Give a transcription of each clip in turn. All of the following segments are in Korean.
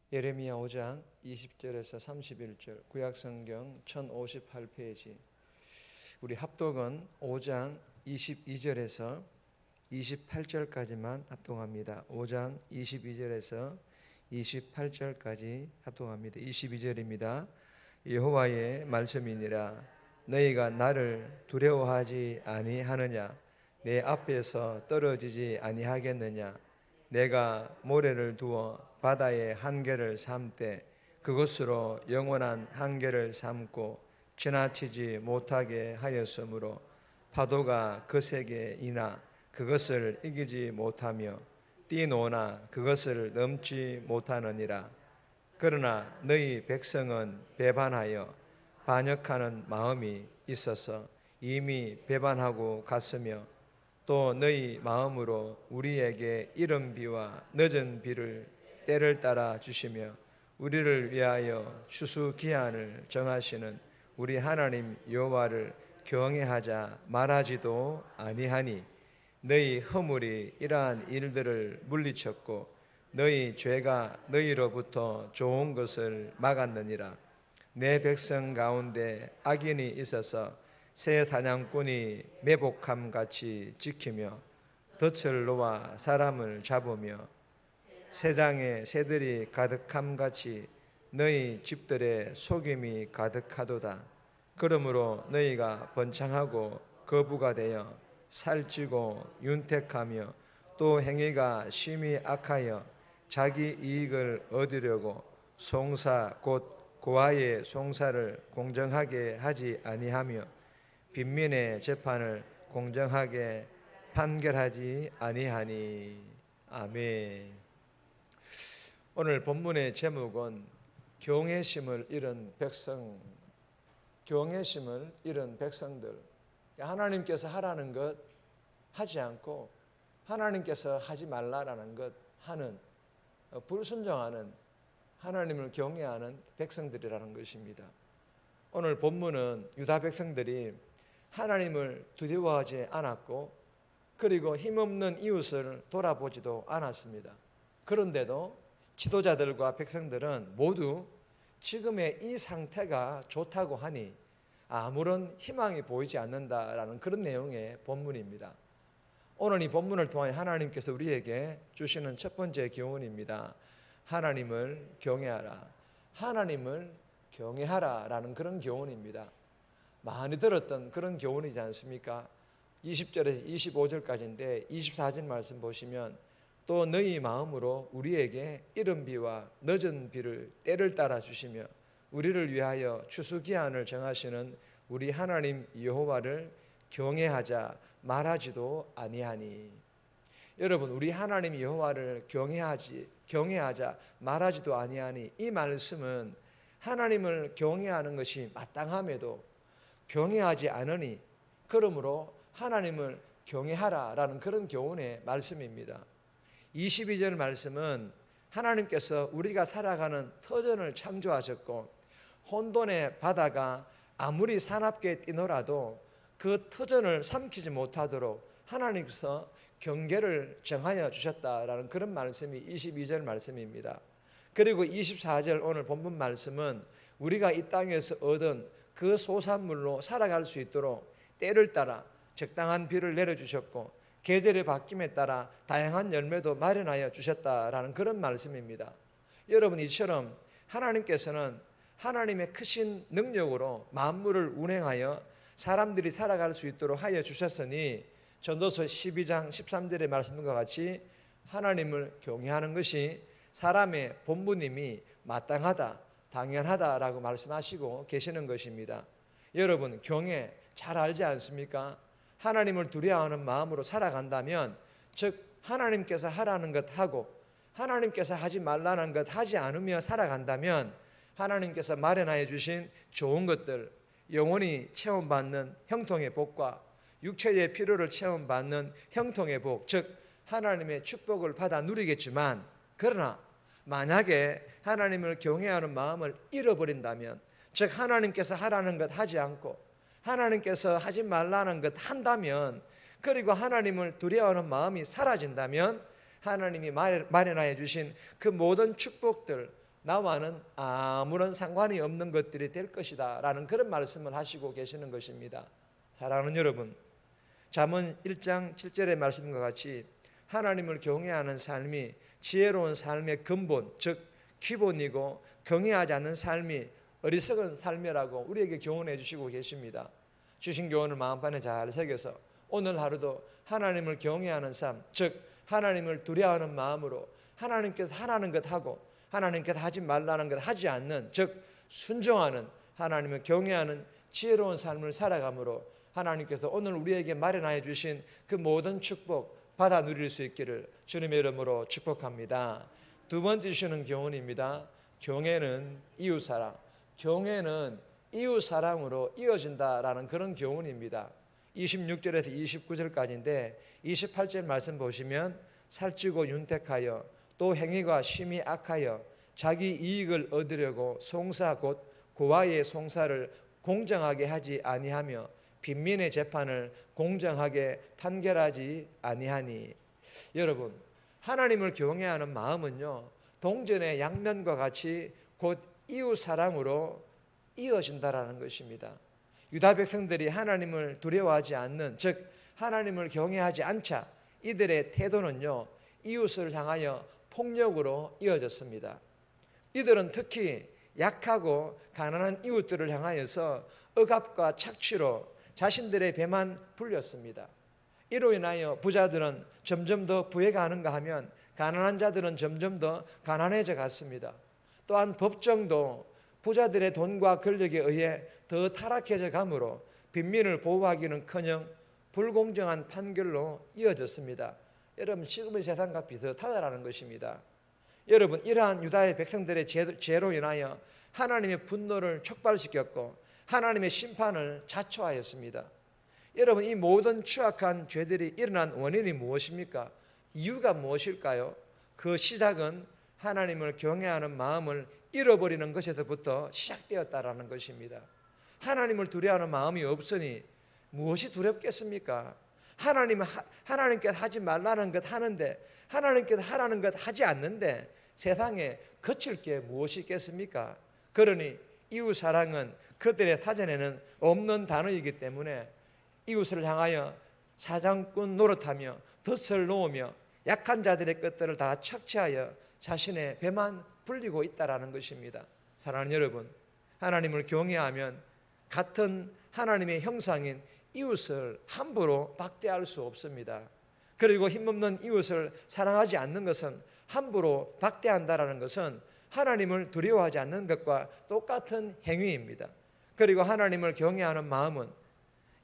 예레미야 5장 20절에서 31절, 구약성경 1058페이지. 우리 합독은 5장 22절에서 28절까지만 합독합니다. 5장 22절에서 28절까지 합독합니다. 22절입니다. 여호와의 말씀이니라. 너희가 나를 두려워하지 아니하느냐? 내 앞에서 떨어지지 아니하겠느냐? 내가 모래를 두어 바다의 한계를 삼되 그것으로 영원한 한계를 삼고 지나치지 못하게 하였으므로 파도가 거세게 이나 그것을 이기지 못하며 뛰노나 그것을 넘지 못하느니라. 그러나 너희 백성은 배반하여 반역하는 마음이 있어서 이미 배반하고 갔으며 또 너희 마음으로 우리에게 이른 비와 늦은 비를 때를 따라 주시며 우리를 위하여 추수기한을 정하시는 우리 하나님 여호와를 경외하자 말하지도 아니하니 너희 허물이 이러한 일들을 물리쳤고 너희 죄가 너희로부터 좋은 것을 막았느니라. 내 백성 가운데 악인이 있어서 새 사냥꾼이 매복함같이 지키며 덫을 놓아 사람을 잡으며 새장에 새들이 가득함같이 너희 집들에 속임이 가득하도다. 그러므로 너희가 번창하고 거부가 되어 살찌고 윤택하며 또 행위가 심히 악하여 자기 이익을 얻으려고 송사 곧 고아의 송사를 공정하게 하지 아니하며 빈민의 재판을 공정하게 판결하지 아니하니. 아멘. 오늘 본문의 제목은 경외심을 잃은 백성, 경외심을 잃은 백성들. 하나님께서 하라는 것 하지 않고 하나님께서 하지 말라라는 것 하는, 불순종하는, 하나님을 경외하는 백성들이라는 것입니다. 오늘 본문은 유다 백성들이 하나님을 두려워하지 않았고 그리고 힘없는 이웃을 돌아보지도 않았습니다. 그런데도 지도자들과 백성들은 모두 지금의 이 상태가 좋다고 하니 아무런 희망이 보이지 않는다라는 그런 내용의 본문입니다. 오늘 이 본문을 통해 하나님께서 우리에게 주시는 첫 번째 교훈입니다. 하나님을 경외하라. 하나님을 경외하라라는 그런 교훈입니다. 많이 들었던 그런 교훈이지 않습니까? 20절에서 25절까지인데 24절 말씀 보시면 또 너희 마음으로 우리에게 이른 비와 늦은 비를 때를 따라 주시며 우리를 위하여 추수기한을 정하시는 우리 하나님 여호와를 경외하자 말하지도 아니하니. 여러분, 우리 하나님 여호와를 경외하자 말하지도 아니하니, 이 말씀은 하나님을 경외하는 것이 마땅함에도 경외하지 않으니 그러므로 하나님을 경외하라라는 그런 교훈의 말씀입니다. 22절 말씀은 하나님께서 우리가 살아가는 터전을 창조하셨고 혼돈의 바다가 아무리 사납게 뛰노라도 그 터전을 삼키지 못하도록 하나님께서 경계를 정하여 주셨다라는 그런 말씀이 22절 말씀입니다. 그리고 24절 오늘 본문 말씀은 우리가 이 땅에서 얻은 그 소산물로 살아갈 수 있도록 때를 따라 적당한 비를 내려주셨고 계절의 바뀜에 따라 다양한 열매도 마련하여 주셨다라는 그런 말씀입니다. 여러분, 이처럼 하나님께서는 하나님의 크신 능력으로 만물을 운행하여 사람들이 살아갈 수 있도록 하여 주셨으니 전도서 12장 13절의 말씀과 같이 하나님을 경외하는 것이 사람의 본분임이 마땅하다, 당연하다라고 말씀하시고 계시는 것입니다. 여러분, 경외 잘 알지 않습니까? 하나님을 두려워하는 마음으로 살아간다면, 즉 하나님께서 하라는 것 하고 하나님께서 하지 말라는 것 하지 않으며 살아간다면 하나님께서 마련하여 주신 좋은 것들, 영원히 체험받는 형통의 복과 육체의 필요를 체험받는 형통의 복, 즉 하나님의 축복을 받아 누리겠지만, 그러나 만약에 하나님을 경외하는 마음을 잃어버린다면, 즉 하나님께서 하라는 것 하지 않고 하나님께서 하지 말라는 것 한다면, 그리고 하나님을 두려워하는 마음이 사라진다면 하나님이 마련하여 주신 그 모든 축복들, 나와는 아무런 상관이 없는 것들이 될 것이다 라는 그런 말씀을 하시고 계시는 것입니다. 사랑하는 여러분, 잠언 1장 7절의 말씀과 같이 하나님을 경외하는 삶이 지혜로운 삶의 근본, 즉 기본이고 경외하지 않는 삶이 어리석은 삶이라고 우리에게 교훈해 주시고 계십니다. 주신 교훈을 마음판에 잘 새겨서 오늘 하루도 하나님을 경외하는 삶, 즉 하나님을 두려워하는 마음으로 하나님께서 하라는 것 하고 하나님께서 하지 말라는 것 하지 않는, 즉 순종하는, 하나님을 경외하는 지혜로운 삶을 살아감으로 하나님께서 오늘 우리에게 마련하여 주신 그 모든 축복 받아 누릴 수 있기를 주님의 이름으로 축복합니다. 두 번째 주시는 교훈입니다. 경외는 이웃사랑, 경외는 이웃사랑으로 이어진다라는 그런 교훈입니다. 26절에서 29절까지인데 28절 말씀 보시면 살찌고 윤택하여 또 행위가 심히 악하여 자기 이익을 얻으려고 송사 곧 고아의 송사를 공정하게 하지 아니하며 빈민의 재판을 공정하게 판결하지 아니하니. 여러분, 하나님을 경외하는 마음은요 동전의 양면과 같이 곧 이웃사랑으로 이어진다라는 것입니다. 유다 백성들이 하나님을 두려워하지 않는, 즉 하나님을 경외하지 않자 이들의 태도는요 이웃을 향하여 폭력으로 이어졌습니다. 이들은 특히 약하고 가난한 이웃들을 향하여서 억압과 착취로 자신들의 배만 불렸습니다. 이로 인하여 부자들은 점점 더 부해가 하는가 하면 가난한 자들은 점점 더 가난해져 갔습니다. 또한 법정도 부자들의 돈과 권력에 의해 더 타락해져 가므로 빈민을 보호하기는커녕 불공정한 판결로 이어졌습니다. 여러분, 지금의 세상과 비슷하다라는 것입니다. 여러분, 이러한 유다의 백성들의 죄로 인하여 하나님의 분노를 촉발시켰고 하나님의 심판을 자초하였습니다. 여러분, 이 모든 추악한 죄들이 일어난 원인이 무엇입니까? 이유가 무엇일까요? 그 시작은 하나님을 경외하는 마음을 잃어버리는 것에서부터 시작되었다라는 것입니다. 하나님을 두려워하는 마음이 없으니 무엇이 두렵겠습니까? 하나님께서 하지 말라는 것 하는데, 하나님께서 하라는 것 하지 않는데 세상에 거칠 게 무엇이 있겠습니까? 그러니 이웃사랑은 그들의 사전에는 없는 단어이기 때문에 이웃을 향하여 사장꾼 노릇하며 덫을 놓으며 약한 자들의 것들을 다 착취하여 자신의 배만 불리고 있다라는 것입니다. 사랑하는 여러분, 하나님을 경외하면 같은 하나님의 형상인 이웃을 함부로 박대할 수 없습니다. 그리고 힘없는 이웃을 사랑하지 않는 것은, 함부로 박대한다라는 것은 하나님을 두려워하지 않는 것과 똑같은 행위입니다. 그리고 하나님을 경외하는 마음은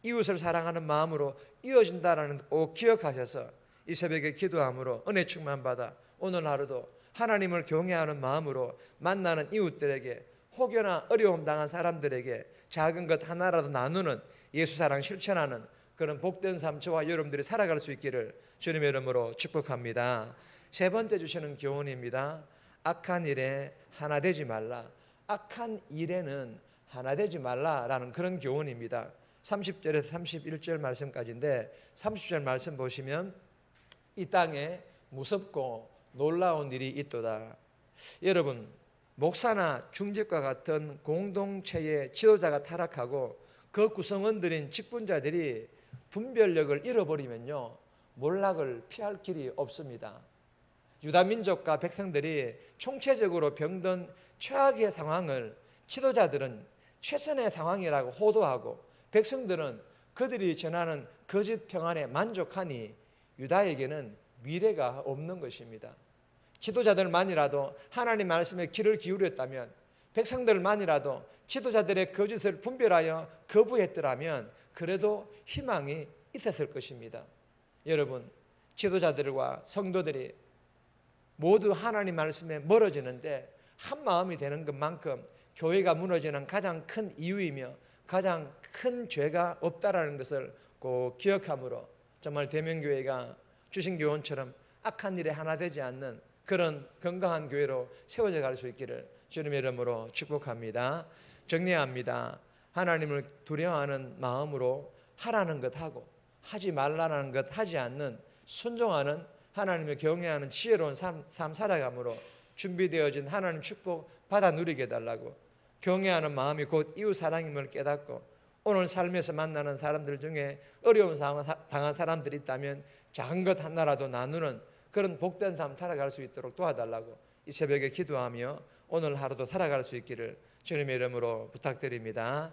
이웃을 사랑하는 마음으로 이어진다라는 것 꼭 기억하셔서 이 새벽에 기도함으로 은혜 충만 받아 오늘 하루도 하나님을 경외하는 마음으로 만나는 이웃들에게, 혹여나 어려움 당한 사람들에게 작은 것 하나라도 나누는 예수 사랑 실천하는 그런 복된 삶 저와 여러분들이 살아갈 수 있기를 주님의 이름으로 축복합니다. 세 번째 주시는 교훈입니다. 악한 일에 하나 되지 말라. 악한 일에는 하나 되지 말라라는 그런 교훈입니다. 30절에서 31절 말씀까지인데 30절 말씀 보시면 이 땅에 무섭고 놀라운 일이 있도다. 여러분, 목사나 중직과 같은 공동체의 지도자가 타락하고 그 구성원들인 직분자들이 분별력을 잃어버리면요 몰락을 피할 길이 없습니다. 유다 민족과 백성들이 총체적으로 병든 최악의 상황을 지도자들은 최선의 상황이라고 호도하고 백성들은 그들이 전하는 거짓 평안에 만족하니 유다에게는 미래가 없는 것입니다. 지도자들만이라도 하나님 말씀에 귀를 기울였다면, 백성들만이라도 지도자들의 거짓을 분별하여 거부했더라면 그래도 희망이 있었을 것입니다. 여러분, 지도자들과 성도들이 모두 하나님 말씀에 멀어지는데 한 마음이 되는 것만큼 교회가 무너지는 가장 큰 이유이며 가장 큰 죄가 없다라는 것을 꼭 기억함으로 정말 대명교회가 주신 교훈처럼 악한 일에 하나 되지 않는 그런 건강한 교회로 세워져 갈 수 있기를 주님의 이름으로 축복합니다. 정리합니다. 하나님을 두려워하는 마음으로 하라는 것 하고 하지 말라는 것 하지 않는 순종하는 하나님을 경외하는 지혜로운 삶 살아감으로 준비되어진 하나님 축복 받아 누리게 해달라고, 경외하는 마음이 곧 이웃 사랑임을 깨닫고, 오늘 삶에서 만나는 사람들 중에 어려운 상황 당한 사람들이 있다면 작은 것 하나라도 나누는 그런 복된 삶 살아갈 수 있도록 도와달라고 이 새벽에 기도하며 오늘 하루도 살아갈 수 있기를 주님의 이름으로 부탁드립니다.